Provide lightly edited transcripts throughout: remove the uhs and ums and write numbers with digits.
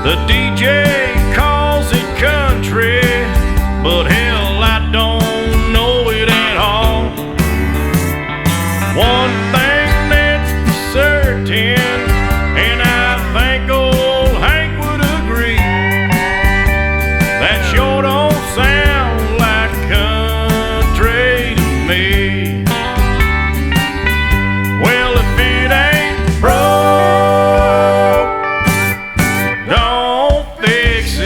The DJ calls it country, but hell, I don't know it at all. One thing that's for certain, and I think old Hank would agree, that sure don't sound like country to me. Well, if it ain't broke, don't fix it.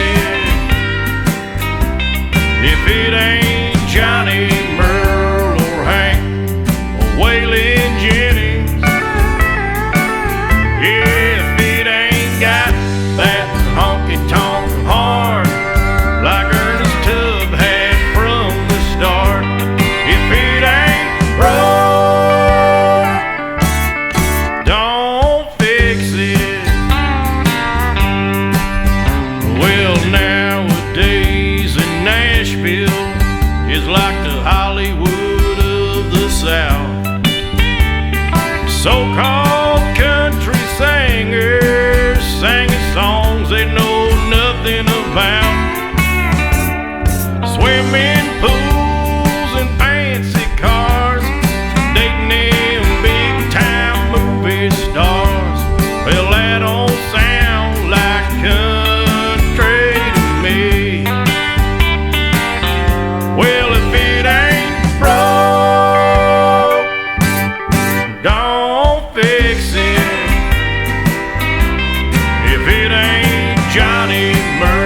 If it ain't Johnny, Merle, or Hank, or Waylon Jennings, yeah, if it ain't got that honky-tonk heart like Ernest Tubb had from the start, if it ain't broke, don't fix it. Well, nowadays in Nashville is like the Hollywood of the South. So-called country singers singing songs they know nothing about. Swimming pools and fancy cars, dating them big-time movie stars. Well, that don't sound like country to me. Well, if it ain't broke, don't fix it. If it ain't Johnny Merle,